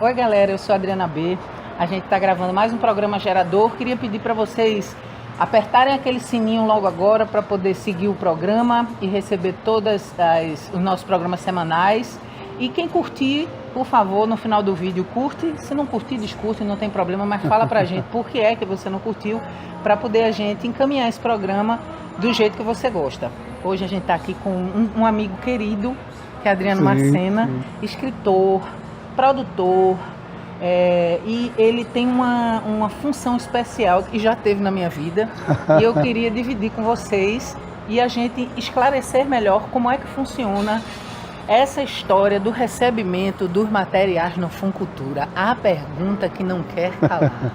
Oi galera, eu sou a Adriana B. A gente está gravando mais um programa Gerador. Queria pedir para vocês apertarem aquele sininho logo agora para poder seguir o programa e receber todos os nossos programas semanais. E quem curtir, por favor, no final do vídeo curte. Se não curtir, descurte, não tem problema, mas fala pra gente por que é que você não curtiu, para poder a gente encaminhar esse programa do jeito que você gosta. Hoje a gente está aqui com um amigo querido, que é Adriano Marcena, escritor, produtor, e ele tem uma função especial que já teve na minha vida e eu queria dividir com vocês e a gente esclarecer melhor como é que funciona essa história do recebimento dos materiais no Funcultura. A pergunta que não quer calar.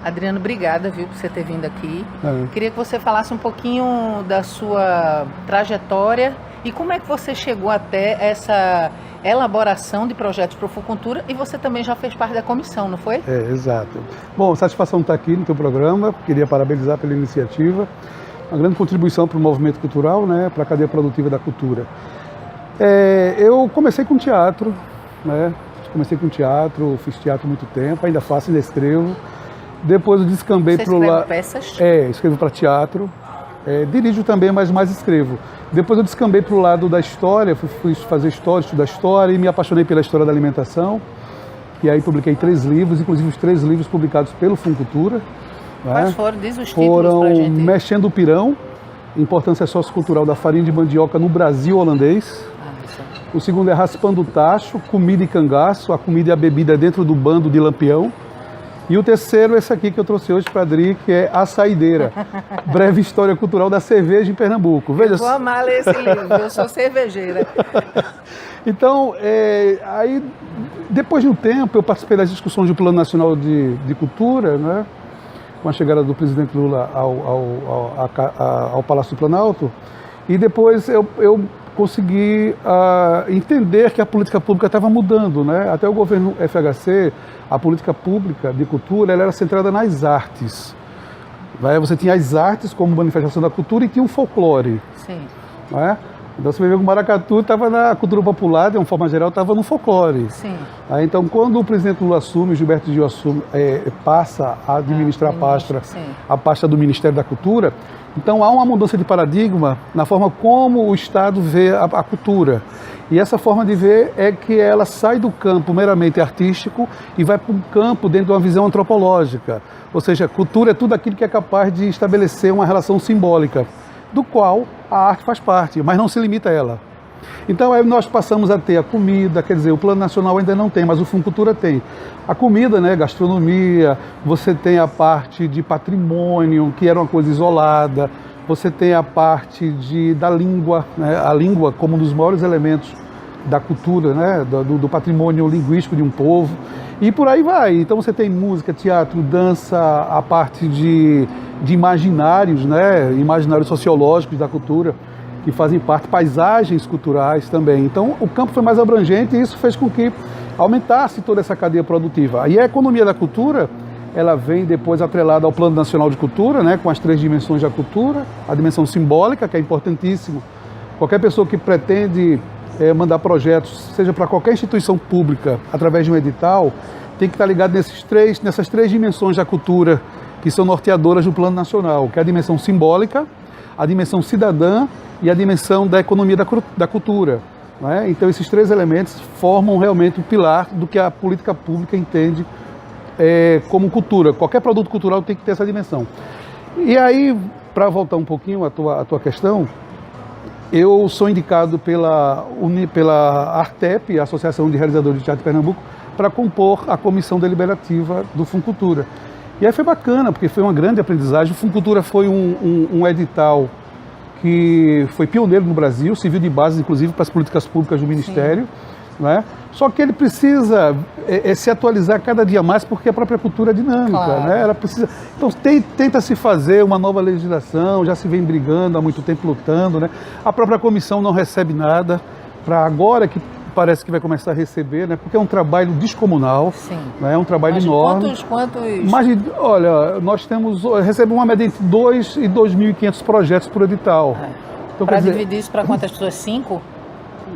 Adriano, obrigada, viu, por você ter vindo aqui. Queria que você falasse um pouquinho da sua trajetória e como é que você chegou até essa elaboração de projetos para o Funcultura, e você também já fez parte da comissão, não foi? Exato. Bom, satisfação estar aqui no teu programa, queria parabenizar pela iniciativa, uma grande contribuição para o movimento cultural, né, para a cadeia produtiva da cultura. Eu comecei com teatro, né, fiz teatro há muito tempo, ainda faço, ainda escrevo. Depois eu descambei para o lado... peças? Escrevo para teatro, dirijo também, mas mais escrevo. Depois eu descambei para o lado da história, fui fazer história, estudar história e me apaixonei pela história da alimentação. E aí publiquei 3 livros, inclusive os 3 livros publicados pelo Funcultura. Quais foram? Diz os títulos pra gente. Mexendo o Pirão, importância sociocultural da farinha de mandioca no Brasil holandês. O segundo é Raspando o Tacho, comida e cangaço, a comida e a bebida dentro do bando de Lampião. E o terceiro, esse aqui que eu trouxe hoje para a Adri, que é A Saideira, breve história cultural da cerveja em Pernambuco. Veja, vou amar ler esse livro, eu sou cervejeira. Então, aí, depois de um tempo, eu participei das discussões do Plano Nacional de Cultura, né, com a chegada do presidente Lula ao Palácio do Planalto, e depois eu consegui entender que a política pública estava mudando, né? Até o governo FHC, a política pública de cultura, ela era centrada nas artes. Você tinha as artes como manifestação da cultura e tinha o folclore. Sim. Né? Então você vê que o maracatu estava na cultura popular, de uma forma geral, estava no folclore. Sim. Então quando o presidente Lula assume, Gilberto Gil assume, passa a administrar a pasta do Ministério da Cultura, então há uma mudança de paradigma na forma como o Estado vê a cultura. E essa forma de ver é que ela sai do campo meramente artístico e vai para um campo dentro de uma visão antropológica. Ou seja, cultura é tudo aquilo que é capaz de estabelecer uma relação simbólica, do qual a arte faz parte, mas não se limita a ela. Então aí nós passamos a ter a comida, quer dizer, o Plano Nacional ainda não tem, mas o Funcultura tem. A comida, né, gastronomia, você tem a parte de patrimônio, que era uma coisa isolada, você tem a parte da língua, né, a língua como um dos maiores elementos da cultura, né, do patrimônio linguístico de um povo, e por aí vai. Então você tem música, teatro, dança, a parte de imaginários, né, imaginários sociológicos da cultura, que fazem parte, paisagens culturais também. Então o campo foi mais abrangente e isso fez com que aumentasse toda essa cadeia produtiva. E a economia da cultura, ela vem depois atrelada ao Plano Nacional de Cultura, né, com as 3 dimensões da cultura, a dimensão simbólica, que é importantíssimo. Qualquer pessoa que pretende mandar projetos, seja para qualquer instituição pública, através de um edital, tem que estar ligado nessas 3 dimensões da cultura, que são norteadoras do Plano Nacional, que é a dimensão simbólica, a dimensão cidadã e a dimensão da economia da cultura. Né? Então esses 3 elementos formam realmente o pilar do que a política pública entende como cultura. Qualquer produto cultural tem que ter essa dimensão. E aí, para voltar um pouquinho à tua questão, eu sou indicado pela ARTEP, a Associação de Realizadores de Teatro de Pernambuco, para compor a comissão deliberativa do Funcultura. E aí foi bacana, porque foi uma grande aprendizagem. O Funcultura foi um edital que foi pioneiro no Brasil, serviu de base, inclusive, para as políticas públicas do Ministério. Né? Só que ele precisa se atualizar cada dia mais, porque a própria cultura é dinâmica. Claro. Né? Ela precisa... Então tenta-se fazer uma nova legislação, já se vem brigando há muito tempo, lutando. Né? A própria comissão não recebe nada, para agora que parece que vai começar a receber, né? Porque é um trabalho descomunal. Sim. Né? É um trabalho enorme. Quantos? Olha, nós recebemos uma média entre 2 e 2.500 projetos por edital. Então, para dividir isso para quantas pessoas? 5?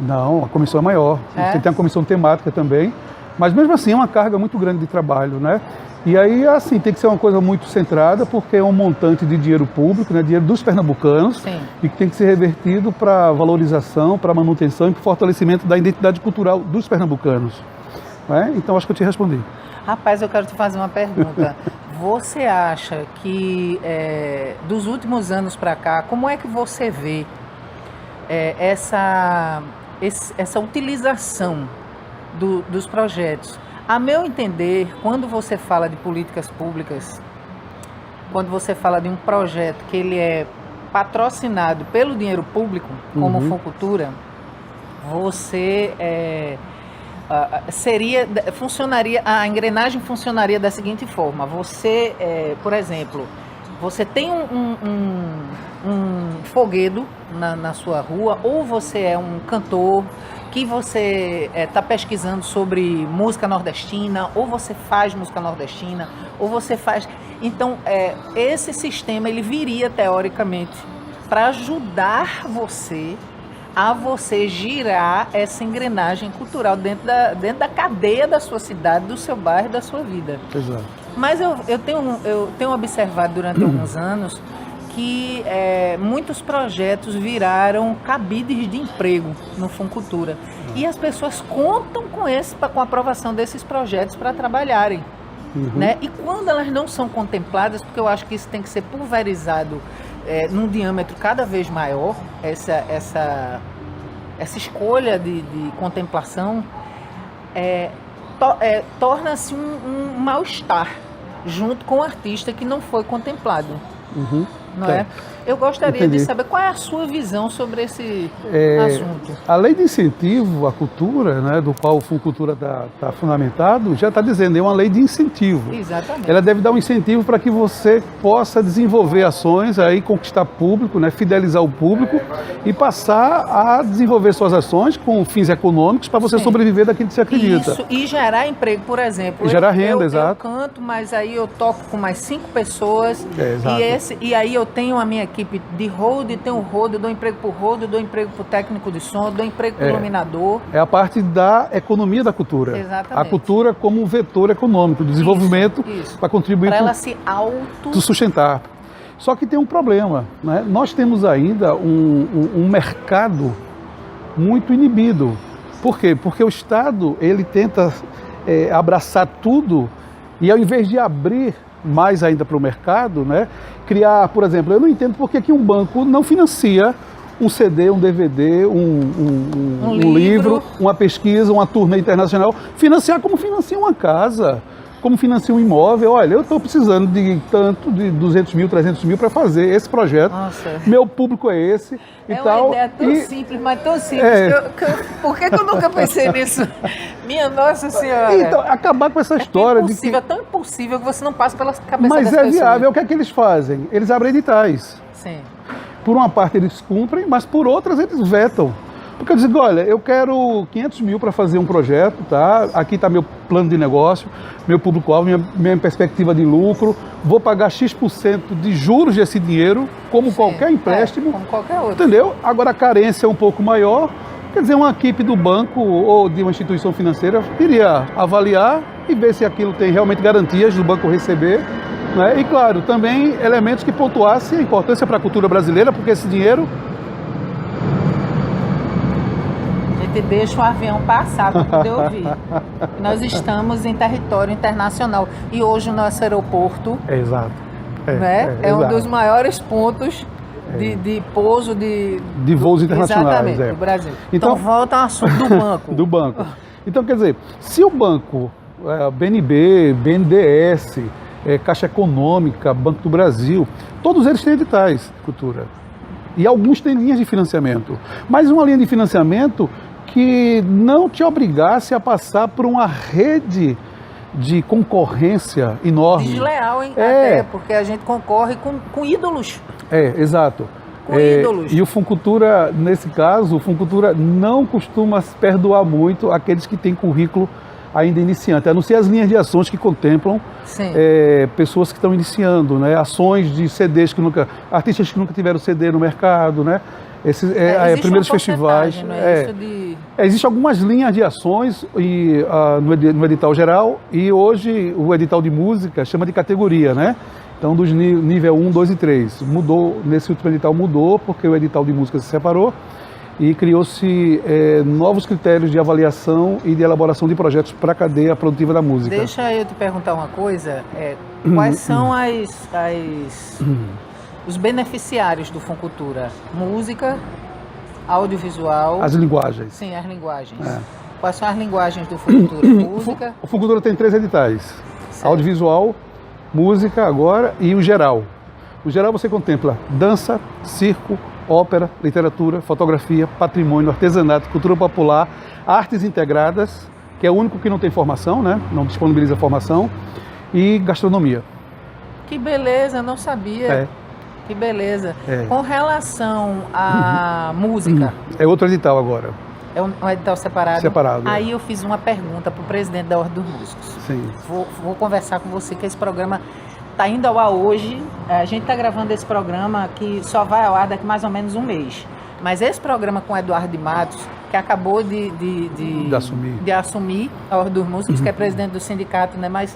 Não, a comissão é maior. Você tem a comissão temática também, Mas mesmo assim é uma carga muito grande de trabalho, né? E aí, assim, tem que ser uma coisa muito centrada, porque é um montante de dinheiro público, né, dinheiro dos pernambucanos, Sim. e que tem que ser revertido para valorização, para manutenção e para fortalecimento da identidade cultural dos pernambucanos. Né? Então, acho que eu te respondi. Rapaz, eu quero te fazer uma pergunta. Você acha que, dos últimos anos para cá, como é que você vê essa utilização dos projetos? A meu entender, quando você fala de políticas públicas, quando você fala de um projeto que ele é patrocinado pelo dinheiro público, como Funcultura, você funcionaria, a engrenagem funcionaria da seguinte forma: você, por exemplo, você tem um folguedo na sua rua, ou você é um cantor que você está pesquisando sobre música nordestina, ou você faz música nordestina, ou você faz... Então, esse sistema ele viria, teoricamente, para ajudar você a você girar essa engrenagem cultural dentro da cadeia da sua cidade, do seu bairro, da sua vida. Exato. Mas eu tenho observado durante alguns anos que muitos projetos viraram cabides de emprego no Funcultura. E as pessoas contam com a aprovação desses projetos para trabalharem. Né? E quando elas não são contempladas, porque eu acho que isso tem que ser pulverizado num diâmetro cada vez maior, essa escolha de contemplação, torna-se um mal-estar junto com o artista que não foi contemplado. Não é? Eu gostaria de saber qual é a sua visão sobre esse assunto. A lei de incentivo à cultura, né, do qual o Funcultura está fundamentado, já está dizendo, é uma lei de incentivo. Exatamente. Ela deve dar um incentivo para que você possa desenvolver ações, aí conquistar público, né, fidelizar o público e passar a desenvolver suas ações com fins econômicos para você sobreviver daquilo que você acredita. Isso, e gerar emprego, por exemplo. E gerar renda, exato. Eu canto, mas aí eu toco com mais 5 pessoas. Exato. E aí eu tenho a minha equipe de road, tenho road, eu dou emprego para o road, eu dou emprego para o técnico de som, eu dou emprego para o iluminador. É a parte da economia da cultura. Exatamente. A cultura como um vetor econômico, de desenvolvimento, para contribuir para ela se sustentar. Só que tem um problema, né? Nós temos ainda um mercado muito inibido. Por quê? Porque o Estado ele tenta abraçar tudo e ao invés de abrir mais ainda para o mercado, né? Criar, por exemplo, eu não entendo por que um banco não financia um CD, um DVD, um livro, uma pesquisa, uma turnê internacional, financiar como financia uma casa, como financia um imóvel. Olha, eu estou precisando de 200 mil, 300 mil para fazer esse projeto. Nossa. Meu público é esse e tal. Uma ideia tão simples, mas tão simples. Por que eu nunca pensei nisso? Minha Nossa Senhora. Então, acabar com essa história de que... É tão impossível que você não passa pela cabeça das pessoas. Mas é viável. O que é que eles fazem? Eles abrem editais. Sim. Por uma parte eles cumprem, mas por outras eles vetam. Porque eu digo, olha, eu quero 500 mil para fazer um projeto, tá? Aqui está meu plano de negócio, meu público-alvo, minha perspectiva de lucro, vou pagar X% de juros desse dinheiro, como qualquer empréstimo. Como qualquer outro. Entendeu? Agora a carência é um pouco maior, quer dizer, uma equipe do banco ou de uma instituição financeira iria avaliar e ver se aquilo tem realmente garantias do banco receber. Né? E claro, também elementos que pontuassem a importância para a cultura brasileira, porque esse dinheiro... Deixa o avião passar para poder ouvir. Nós estamos em território internacional e hoje o nosso aeroporto exato. É um dos maiores pontos de pouso de voos internacionais do Brasil. Então volta ao assunto do banco. Do banco. Então, quer dizer, se o banco, BNB, BNDES, Caixa Econômica, Banco do Brasil, todos eles têm editais de cultura. E alguns têm linhas de financiamento. Mas uma linha de financiamento que não te obrigasse a passar por uma rede de concorrência enorme. Desleal, hein? Até porque a gente concorre com ídolos. Exato. Com ídolos. E o Funcultura, nesse caso, o Funcultura não costuma perdoar muito aqueles que têm currículo ainda iniciante, a não ser as linhas de ações que contemplam pessoas que estão iniciando, né? Ações de CDs artistas que nunca tiveram CD no mercado, né? Esses primeiros festivais. Não é isso de... Existem algumas linhas de ações no edital geral, e hoje o edital de música chama de categoria, né? Então, dos nível 1, 2 e 3. Mudou, nesse último edital mudou, porque o edital de música se separou e criou-se novos critérios de avaliação e de elaboração de projetos para a cadeia produtiva da música. Deixa eu te perguntar uma coisa. Quais são os beneficiários do Funcultura? Música, audiovisual... As linguagens. Sim, as linguagens. Quais são as linguagens do Funcultura? Música... O Funcultura tem 3 editais. Certo. Audiovisual, música agora e o geral. O geral você contempla dança, circo, ópera, literatura, fotografia, patrimônio, artesanato, cultura popular, artes integradas, que é o único que não tem formação, né? Não disponibiliza formação, e gastronomia. Que beleza, não sabia. Que beleza. Com relação à música... É outro edital agora. É um edital separado? Separado. Aí eu fiz uma pergunta para o presidente da Ordem dos Músicos. Sim. Vou conversar com você, que esse programa está indo ao ar hoje. A gente está gravando esse programa que só vai ao ar daqui mais ou menos um mês. Mas esse programa com o Eduardo de Matos, que acabou de assumir a Ordem dos Músicos, que é presidente do sindicato, né? Mas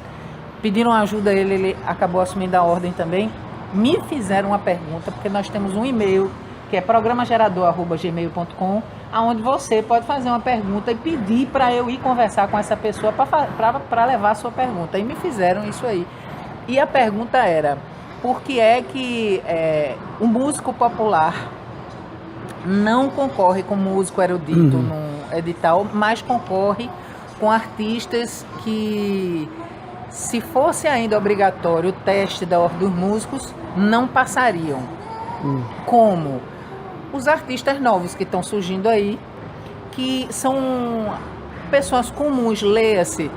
pediram ajuda a ele acabou assumindo a ordem também. Me fizeram uma pergunta, porque nós temos um e-mail, que é programagerador@gmail.com, onde você pode fazer uma pergunta e pedir para eu ir conversar com essa pessoa para levar a sua pergunta. E me fizeram isso aí. E a pergunta era, por que é que um músico popular não concorre com músico erudito num edital, mas concorre com artistas que, se fosse ainda obrigatório o teste da Ordem dos Músicos, não passariam? Como os artistas novos que estão surgindo aí, que são pessoas comuns, leia-se,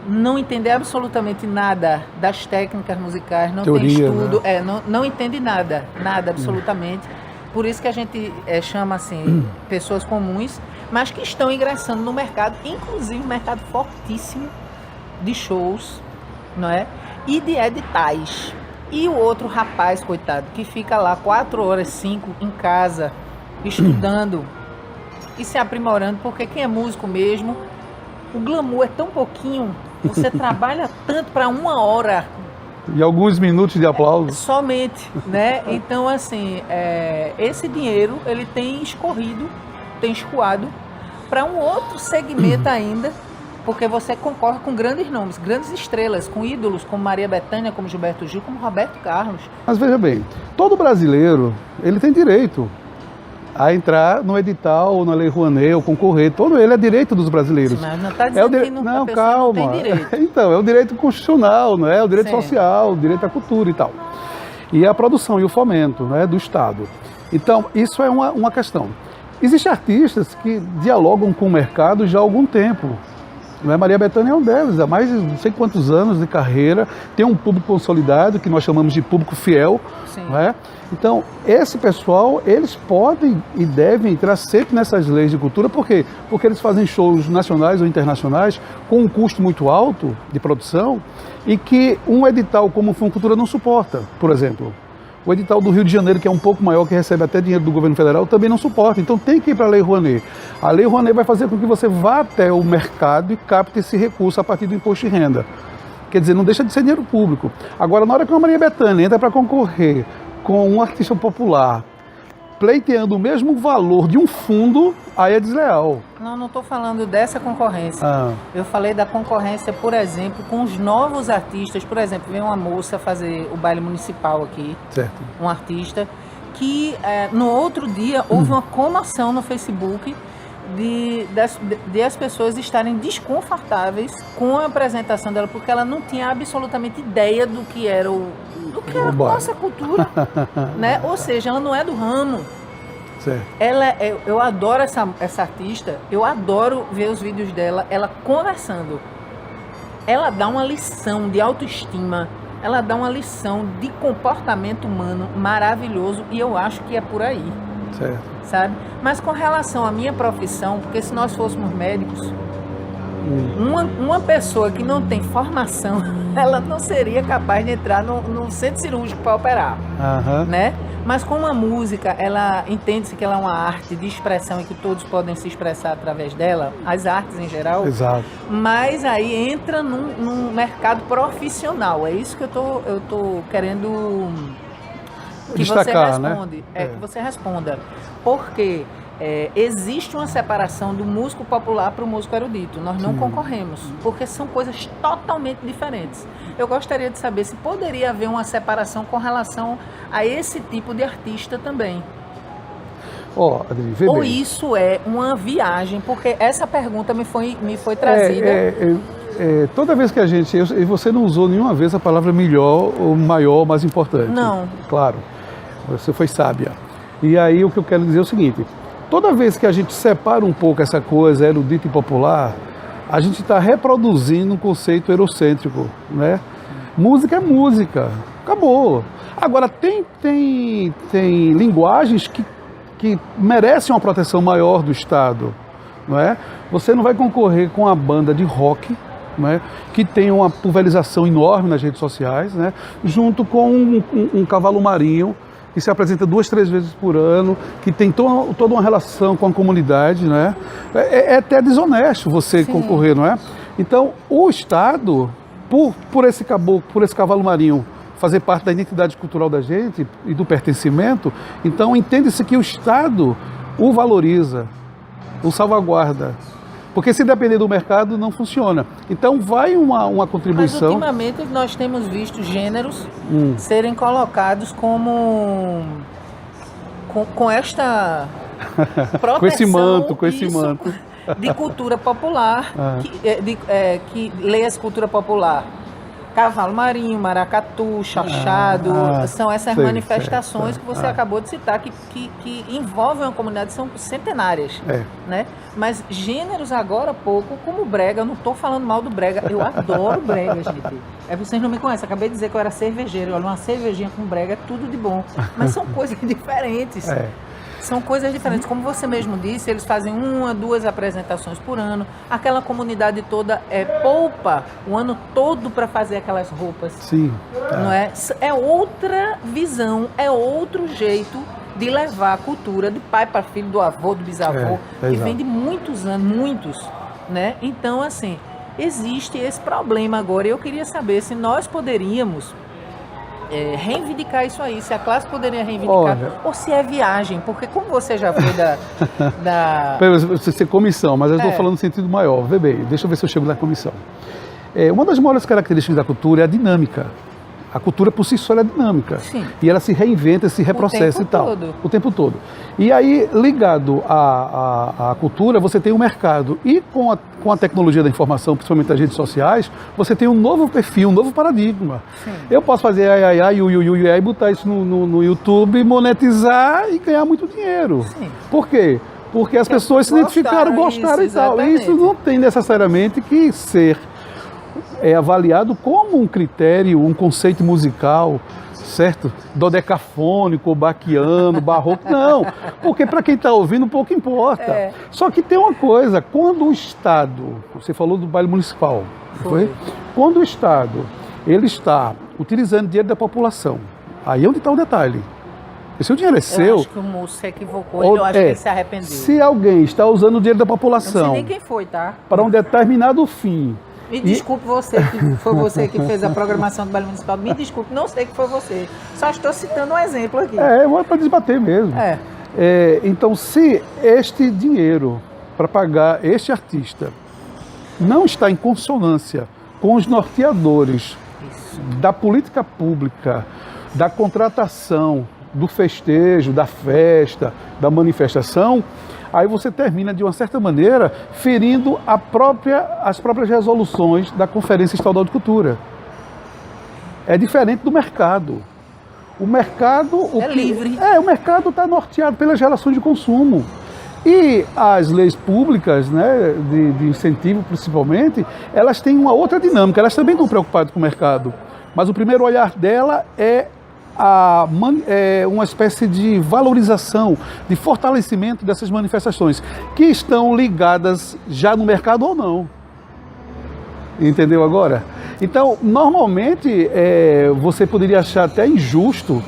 não entender absolutamente nada das técnicas musicais, não tem estudo, né? não entende nada absolutamente. Por isso que a gente chama assim, pessoas comuns, mas que estão ingressando no mercado, inclusive um mercado fortíssimo de shows, não é? E de editais. E o outro rapaz, coitado, que fica lá 4 horas, 5 em casa, estudando e se aprimorando, porque quem é músico mesmo, o glamour é tão pouquinho, você trabalha tanto para 1 hora. E alguns minutos de aplauso. Somente, né? Então, assim, esse dinheiro, ele tem escoado para um outro segmento ainda, porque você concorre com grandes nomes, grandes estrelas, com ídolos como Maria Bethânia, como Gilberto Gil, como Roberto Carlos. Mas veja bem, todo brasileiro, ele tem direito a entrar no edital, ou na Lei Rouanet, ou concorrer. Todo ele é direito dos brasileiros. Mas não está dizendo que não, calma. Não tem direito. Então, é o direito constitucional, não é? O direito Sim. social, o direito à cultura e tal. E a produção e o fomento, né, do Estado. Então, isso é uma questão. Existem artistas que dialogam com o mercado já há algum tempo. Não é? Maria Bethânia é um deles, há mais de não sei quantos anos de carreira, tem um público consolidado, que nós chamamos de público fiel. Não é? Então, esse pessoal, eles podem e devem entrar sempre nessas leis de cultura, por quê? Porque eles fazem shows nacionais ou internacionais com um custo muito alto de produção e que um edital como o Funcultura não suporta, por exemplo. O edital do Rio de Janeiro, que é um pouco maior, que recebe até dinheiro do governo federal, também não suporta. Então tem que ir para a Lei Rouanet. A Lei Rouanet vai fazer com que você vá até o mercado e capte esse recurso a partir do imposto de renda. Quer dizer, não deixa de ser dinheiro público. Agora, na hora que uma Maria Bethânia entra para concorrer com um artista popular, pleiteando o mesmo valor de um fundo, aí é desleal. Não estou falando dessa concorrência. Eu falei da concorrência, por exemplo, com os novos artistas. Por exemplo, vem uma moça fazer o baile municipal aqui, certo. Um artista, que no outro dia houve uma comoção no Facebook de as pessoas estarem desconfortáveis com a apresentação dela, porque ela não tinha absolutamente ideia do que era a nossa cultura, né? Ou seja, ela não é do ramo. Certo. Eu adoro essa artista, eu adoro ver os vídeos dela, ela conversando. Ela dá uma lição de autoestima, ela dá uma lição de comportamento humano maravilhoso, e eu acho que é por aí. Certo. Sabe? Mas com relação à minha profissão, porque se nós fôssemos médicos, uma pessoa que não tem formação, ela não seria capaz de entrar num centro cirúrgico para operar, né? Mas como a música, ela entende-se que ela é uma arte de expressão e que todos podem se expressar através dela, as artes em geral. Exato. Mas aí entra num mercado profissional. É isso que eu tô querendo que destacar, você responde, né? que você responda. Porque existe uma separação do músico popular para o músico erudito. Nós não concorremos, porque são coisas totalmente diferentes. Eu gostaria de saber se poderia haver uma separação com relação a esse tipo de artista também. Adri, vê Ou bem. isso é uma viagem, porque essa pergunta me foi trazida. Toda vez que a gente... E você não usou nenhuma vez a palavra melhor, ou maior, mais importante. Não. Claro, você foi sábia. E aí o que eu quero dizer é o seguinte: toda vez que a gente separa um pouco essa coisa erudita e popular, a gente está reproduzindo um conceito eurocêntrico, né? Música é música, acabou. Agora, tem linguagens que merecem uma proteção maior do Estado, não é? Você não vai concorrer com a banda de rock, não é? Que tem uma pulverização enorme nas redes sociais, né? Junto com um cavalo marinho que se apresenta 2, 3 vezes por ano, que tem toda uma relação com a comunidade, né? É até desonesto você concorrer, não é? Então, o Estado, por esse cavalo marinho fazer parte da identidade cultural da gente e do pertencimento, então entende-se que o Estado o valoriza, o salvaguarda. Porque se depender do mercado, não funciona. Então vai uma contribuição. Mas ultimamente nós temos visto gêneros serem colocados como com esta proteção, com esse manto de cultura popular, que lê essa cultura popular. Cavalo marinho, maracatu, chachado, são essas manifestações que você acabou de citar, que envolvem uma comunidade, são centenárias, né? Mas gêneros agora há pouco, como o brega, eu não estou falando mal do brega, eu adoro brega, gente. Vocês não me conhecem, acabei de dizer que eu era cervejeiro, olha, uma cervejinha com brega é tudo de bom, mas são coisas diferentes. São coisas diferentes. Como você mesmo disse, eles fazem 1 a 2 apresentações por ano. Aquela comunidade toda poupa o ano todo para fazer aquelas roupas. Sim. Não é? É outra visão, é outro jeito de levar a cultura de pai para filho, do avô, do bisavô, que vem de muitos anos, né? Então, assim, existe esse problema agora. Eu queria saber se nós poderíamos reivindicar isso aí, se a classe poderia reivindicar, ou se é viagem, porque como você já foi da... Você comissão, mas eu estou falando no sentido maior. Vê bem, deixa eu ver se eu chego na comissão. Uma das maiores características da cultura é a dinâmica. A cultura por si só é dinâmica. Sim. E ela se reinventa, se reprocessa e tal. O tempo todo. E aí, ligado à cultura, você tem um mercado. E com a tecnologia da informação, principalmente as redes sociais, você tem um novo perfil, um novo paradigma. Sim. Eu posso fazer e botar isso no YouTube, monetizar e ganhar muito dinheiro. Sim. Por quê? Porque as pessoas se identificaram, gostaram e tal. E isso não tem necessariamente que ser avaliado como um critério, um conceito musical, certo? Dodecafônico, baquiano, barroco, não. Porque para quem está ouvindo, pouco importa. Só que tem uma coisa, quando o Estado, você falou do baile municipal, foi? Quando o Estado, ele está utilizando dinheiro da população, aí é onde está o detalhe. Esse dinheiro é seu. Eu acho que o moço se equivocou, eu acho que ele se arrependeu. Se alguém está usando o dinheiro da população... Não sei nem quem foi, tá? Para um determinado fim... Me desculpe você, que foi você que fez a programação do baile municipal. Me desculpe, não sei que foi você. Só estou citando um exemplo aqui. É para desbater mesmo. Então, se este dinheiro para pagar este artista não está em consonância com os norteadores da política pública, da contratação, do festejo, da festa, da manifestação, aí você termina, de uma certa maneira, ferindo as próprias resoluções da Conferência Estadual de Cultura. É diferente do mercado. O mercado... livre. O mercado está norteado pelas relações de consumo. E as leis públicas, né, de incentivo principalmente, elas têm uma outra dinâmica. Elas também estão preocupadas com o mercado. Mas o primeiro olhar dela é uma espécie de valorização, de fortalecimento dessas manifestações, que estão ligadas já no mercado ou não. Entendeu agora? Então, normalmente, você poderia achar até injusto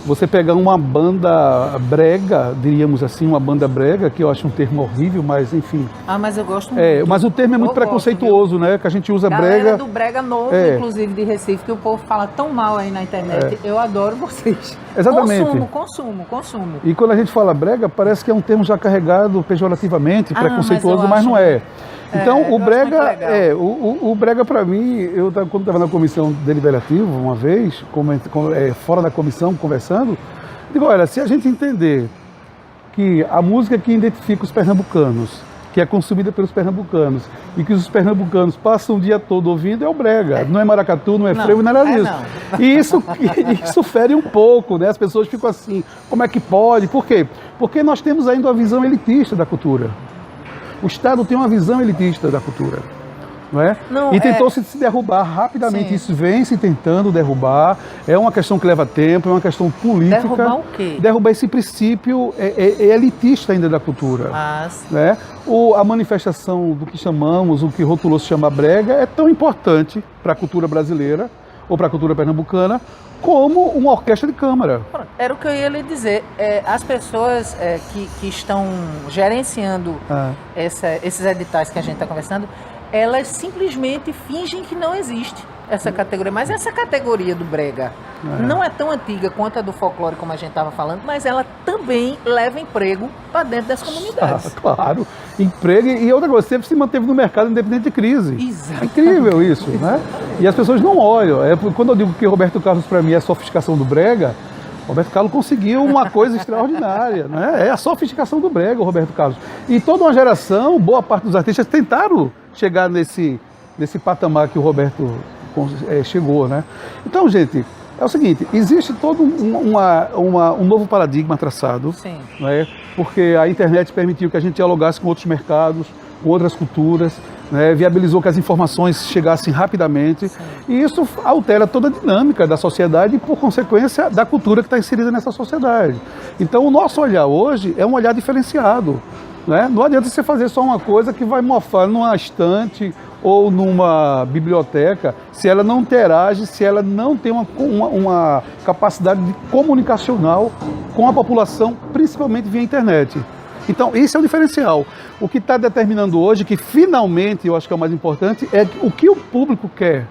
você pegar uma banda brega, diríamos assim, uma banda brega, que eu acho um termo horrível, mas enfim. Ah, mas eu gosto muito. Mas o termo é muito preconceituoso, né? Que a gente usa Galera brega. Do brega novo, inclusive de Recife, que o povo fala tão mal aí na internet. Eu adoro vocês. Exatamente. Consumo. E quando a gente fala brega, parece que é um termo já carregado pejorativamente, preconceituoso, mas não é. Então, o brega, o brega para mim, eu quando estava na comissão deliberativa, uma vez, fora da comissão, conversando, digo, olha, se a gente entender que a música que identifica os pernambucanos, que é consumida pelos pernambucanos, e que os pernambucanos passam o dia todo ouvindo, é o brega. Não é maracatu, não é frevo, não é nada disso. E isso fere um pouco, né? As pessoas ficam assim, como é que pode? Por quê? Porque nós temos ainda uma visão elitista da cultura. O Estado tem uma visão elitista da cultura, não é? E tentou se derrubar rapidamente. Sim. Isso vem se tentando derrubar. É uma questão que leva tempo, é uma questão política. Derrubar o quê? Derrubar esse princípio elitista ainda da cultura. Né? A manifestação do que chamamos, o que rotulou se chama brega, é tão importante para a cultura brasileira ou para a cultura pernambucana como uma orquestra de câmara. Era o que eu ia lhe dizer. As pessoas que estão gerenciando esses editais que a gente está conversando, elas simplesmente fingem que não existe essa categoria. Mas essa categoria do brega não é tão antiga quanto a do folclore, como a gente estava falando, mas ela também leva emprego para dentro das comunidades. Claro, emprego e outra coisa, sempre se manteve no mercado independente de crise. Exato. É incrível isso, né? E as pessoas não olham. Quando eu digo que Roberto Carlos para mim é a sofisticação do brega, Roberto Carlos conseguiu uma coisa extraordinária, né? É a sofisticação do brega, o Roberto Carlos. E toda uma geração, boa parte dos artistas tentaram chegar nesse patamar que o Roberto chegou, né? Então, gente, é o seguinte, existe todo um novo paradigma traçado, né? Porque a internet permitiu que a gente dialogasse com outros mercados, com outras culturas, né? Viabilizou que as informações chegassem rapidamente. Sim. E isso altera toda a dinâmica da sociedade e, por consequência, da cultura que está inserida nessa sociedade. Então, o nosso olhar hoje é um olhar diferenciado, né? Não adianta você fazer só uma coisa que vai mofar numa estante ou numa biblioteca, se ela não interage, se ela não tem uma capacidade comunicacional com a população, principalmente via internet. Então, esse é o diferencial. O que está determinando hoje, que finalmente, eu acho que é o mais importante, é o que o público quer.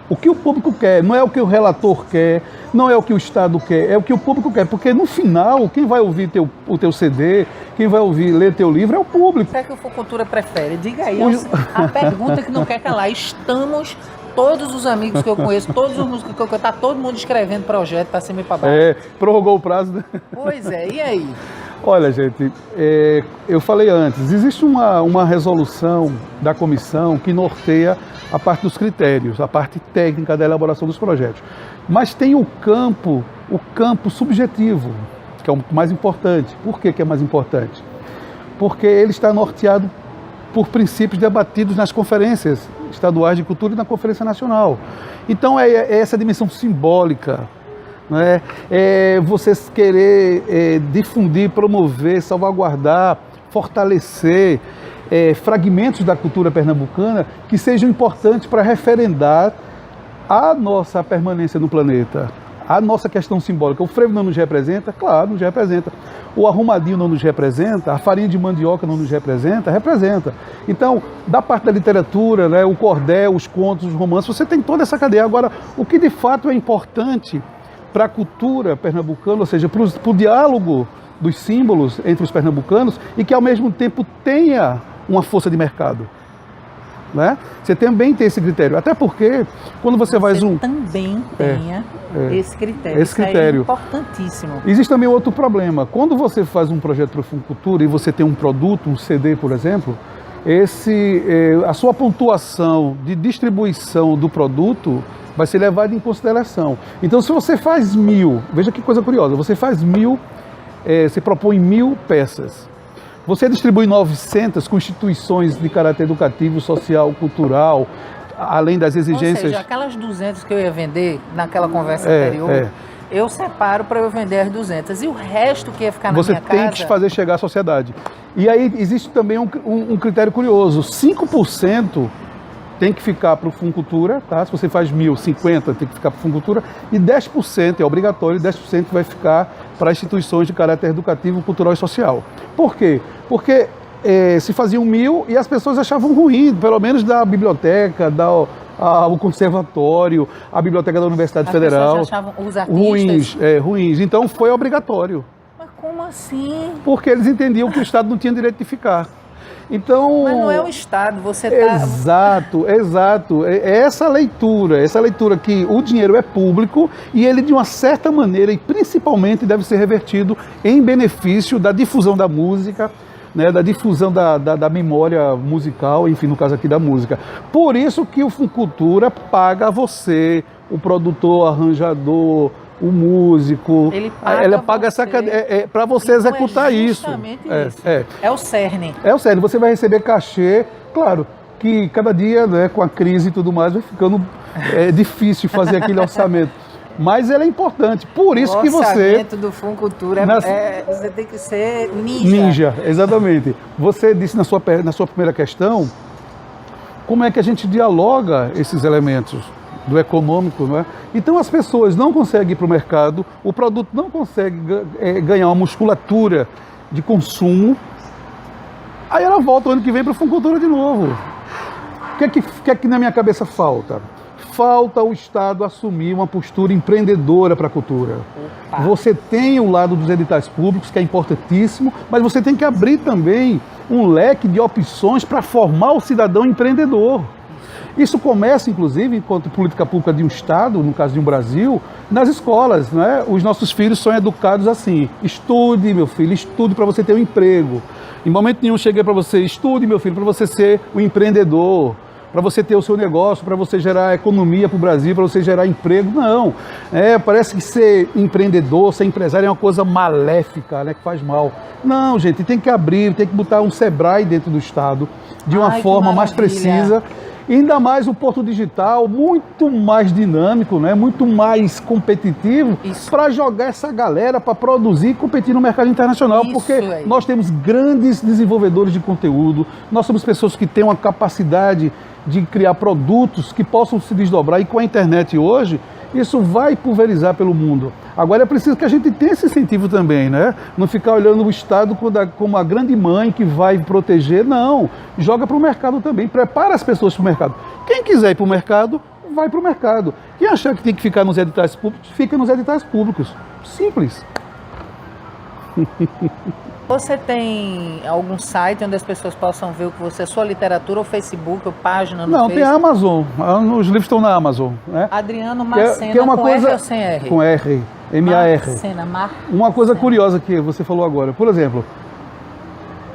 O que o público quer, não é o que o relator quer, não é o que o Estado quer, é o que o público quer. Porque no final, quem vai ouvir o teu CD, quem vai ler teu livro é o público. O que o Focultura prefere? Diga aí, a pergunta que não quer calar. Estamos, todos os amigos que eu conheço, todos os músicos que eu conheço, está todo mundo escrevendo projeto para cima e para baixo. Prorrogou o prazo, né? Pois é, e aí? Olha, gente, eu falei antes, existe uma resolução da comissão que norteia a parte dos critérios, a parte técnica da elaboração dos projetos. Mas tem o campo subjetivo, que é o mais importante. Por que é mais importante? Porque ele está norteado por princípios debatidos nas conferências estaduais de cultura e na Conferência Nacional. Então é essa dimensão simbólica, né? Você querer difundir, promover, salvaguardar, fortalecer fragmentos da cultura pernambucana que sejam importantes para referendar a nossa permanência no planeta, a nossa questão simbólica. O frevo não nos representa? Claro, nos representa. O arrumadinho não nos representa? A farinha de mandioca não nos representa? Representa. Então, da parte da literatura, né, o cordel, os contos, os romances, você tem toda essa cadeia. Agora, o que de fato é importante para a cultura pernambucana, ou seja, para o diálogo dos símbolos entre os pernambucanos e que ao mesmo tempo tenha uma força de mercado, né? Você também tem esse critério, até porque quando você faz também tenha esse critério. Esse critério é importantíssimo. Existe também outro problema. Quando você faz um projeto para a cultura e você tem um produto, um CD, por exemplo, a sua pontuação de distribuição do produto vai ser levada em consideração. Então, se você faz 1000, veja que coisa curiosa, você faz 1000, você propõe 1000 peças. Você distribui 900 com instituições de caráter educativo, social, cultural, além das exigências... Ou seja, aquelas 200 que eu ia vender naquela conversa anterior, eu separo para eu vender as 200. E o resto que ia ficar na minha casa... Você tem que fazer chegar à sociedade. E aí existe também um critério curioso. 5% tem que ficar para o Funcultura, tá? Se você faz 1.000, 50 tem que ficar para o Funcultura, e 10% é obrigatório, 10% vai ficar para instituições de caráter educativo, cultural e social. Por quê? Porque se faziam 1.000 e as pessoas achavam ruim, pelo menos da biblioteca, o conservatório, a biblioteca da Universidade Federal. As pessoas achavam os artistas ruins. Então foi obrigatório. Mas como assim? Porque eles entendiam que o Estado não tinha direito de ficar. Então, mas não é o Estado, você está... Exato. É essa leitura que o dinheiro é público e ele, de uma certa maneira, e principalmente, deve ser revertido em benefício da difusão da música, né, da difusão da memória musical, enfim, no caso aqui da música. Por isso que o Funcultura paga a você, o produtor, arranjador, o músico, ela paga essa para você então executar isso. É o cerne. É o cerne. Você vai receber cachê, claro, que cada dia, né, com a crise e tudo mais, vai ficando difícil fazer aquele orçamento. Mas ela é importante. Por isso que você... O orçamento do Funcultura você tem que ser ninja. Ninja, exatamente. Você disse na sua primeira questão como é que a gente dialoga esses elementos do econômico, não é? Então as pessoas não conseguem ir para o mercado, o produto não consegue ganhar uma musculatura de consumo, aí ela volta o ano que vem para a Funcultura de novo. O que é que na minha cabeça falta? Falta o Estado assumir uma postura empreendedora para a cultura. Opa. Você tem o lado dos editais públicos, que é importantíssimo, mas você tem que abrir também um leque de opções para formar o cidadão empreendedor. Isso começa, inclusive, enquanto política pública de um Estado, no caso de um Brasil, nas escolas, né? Os nossos filhos são educados assim: estude, meu filho, estude para você ter um emprego. Em momento nenhum cheguei para você: estude, meu filho, para você ser um empreendedor, para você ter o seu negócio, para você gerar economia para o Brasil, para você gerar emprego. Não, parece que ser empreendedor, ser empresário é uma coisa maléfica, né, que faz mal. Não, gente, tem que abrir, tem que botar um Sebrae dentro do Estado, de uma forma mais precisa. E ainda mais o Porto Digital, muito mais dinâmico, né? Muito mais competitivo, para jogar essa galera para produzir e competir no mercado internacional. Porque nós temos grandes desenvolvedores de conteúdo, nós somos pessoas que têm uma capacidade de criar produtos que possam se desdobrar, e com a internet hoje, isso vai pulverizar pelo mundo. Agora é preciso que a gente tenha esse incentivo também, né? Não ficar olhando o Estado como a grande mãe que vai proteger, não. Joga para o mercado também, prepara as pessoas para o mercado. Quem quiser ir para o mercado, vai para o mercado. Quem achar que tem que ficar nos editais públicos, fica nos editais públicos. Simples. Você tem algum site onde as pessoas possam ver o que você, sua literatura, ou Facebook, ou página no Facebook? Não, tem a Amazon. Os livros estão na Amazon. Né? Adriano Macena, que é uma com coisa, R ou sem R? Com R, M-A-R. Uma coisa curiosa que você falou agora. Por exemplo,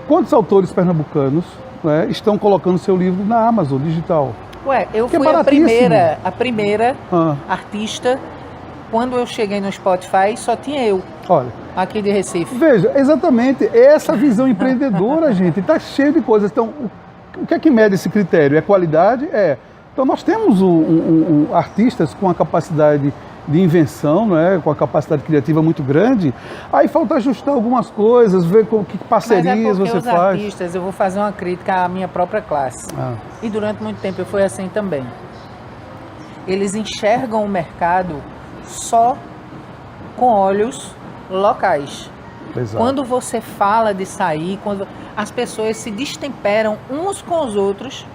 quantos autores pernambucanos, né, estão colocando seu livro na Amazon digital? Ué, eu fui a primeira artista. Quando eu cheguei no Spotify, só tinha eu. Olha, aqui de Recife. Veja, exatamente, essa visão empreendedora, gente, está cheio de coisas. Então, o que é que mede esse critério? É qualidade? Então, nós temos artistas com a capacidade de invenção, né, com a capacidade criativa muito grande. Aí falta ajustar algumas coisas, ver com que parcerias você faz. Artistas, eu vou fazer uma crítica à minha própria classe. E durante muito tempo eu fui assim também. Eles enxergam o mercado só com olhos locais. Exato. Quando você fala de sair, quando as pessoas se destemperam uns com os outros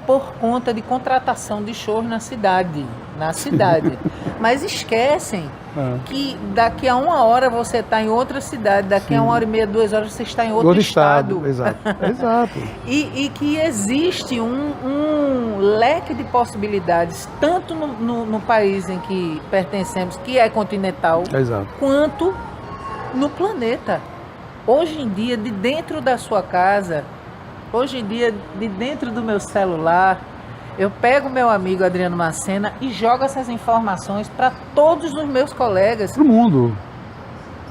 por conta de contratação de shows na cidade. Mas esquecem que daqui a 1 hora você está em outra cidade, daqui a 1h30, 2 horas você está em outro estado. Exato. E que existe um leque de possibilidades, tanto no país em que pertencemos, que é continental, quanto no planeta. Hoje em dia, de dentro da sua casa, hoje em dia, de dentro do meu celular, eu pego meu amigo Adriano Macena e jogo essas informações para todos os meus colegas. Para o mundo.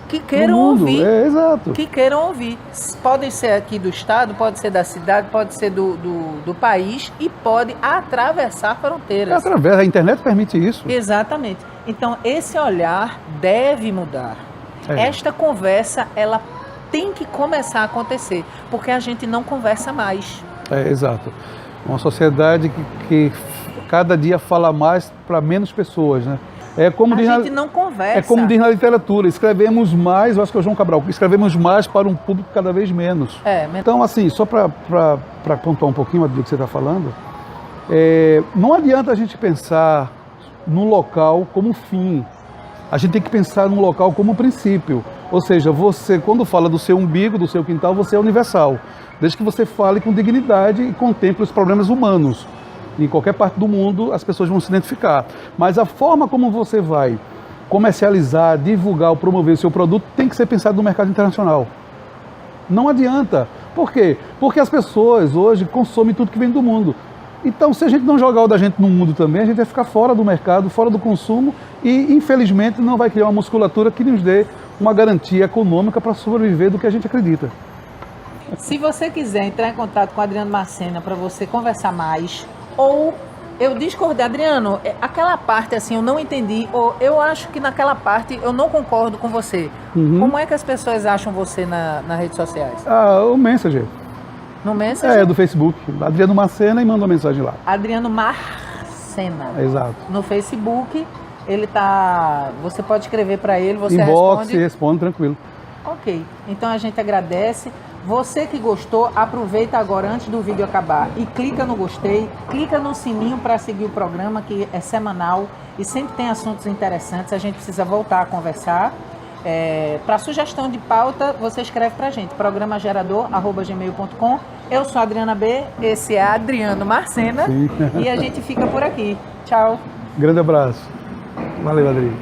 Que queiram ouvir. Exato. Que queiram ouvir. Podem ser aqui do estado, pode ser da cidade, pode ser do país e pode atravessar fronteiras. A internet permite isso. Exatamente. Então, esse olhar deve mudar. Esta conversa, ela tem que começar a acontecer, porque a gente não conversa mais. Exato. Uma sociedade que cada dia fala mais para menos pessoas, né? É como a gente não conversa. É como diz na literatura, escrevemos mais, eu acho que é o João Cabral, escrevemos mais para um público cada vez menos. Então, assim, só para pontuar um pouquinho do que você está falando, não adianta a gente pensar no local como fim. A gente tem que pensar no local como princípio. Ou seja, você, quando fala do seu umbigo, do seu quintal, você é universal. Desde que você fale com dignidade e contemple os problemas humanos. Em qualquer parte do mundo, as pessoas vão se identificar. Mas a forma como você vai comercializar, divulgar ou promover o seu produto tem que ser pensado no mercado internacional. Não adianta. Por quê? Porque as pessoas hoje consomem tudo que vem do mundo. Então, se a gente não jogar o da gente no mundo também, a gente vai ficar fora do mercado, fora do consumo e, infelizmente, não vai criar uma musculatura que nos dê uma garantia econômica para sobreviver do que a gente acredita. Se você quiser entrar em contato com o Adriano Marcena para você conversar mais, ou eu discordei, Adriano, aquela parte assim eu não entendi, ou eu acho que naquela parte eu não concordo com você. Como é que as pessoas acham você nas redes sociais? O Messenger. No Messenger? Do Facebook. Adriano Marcena e manda uma mensagem lá. Adriano Marcena. Exato. No Facebook, ele tá... Você pode escrever para ele, você Inbox, responde tranquilo. Ok. Então a gente agradece. Você que gostou, aproveita agora antes do vídeo acabar e clica no gostei, clica no sininho para seguir o programa que é semanal e sempre tem assuntos interessantes, a gente precisa voltar a conversar. Para sugestão de pauta, você escreve para a gente, programagerador@gmail.com. Eu sou a Adriana B, esse é Adriano Marcena. Sim. E a gente fica por aqui. Tchau. Grande abraço. Valeu, Adriano.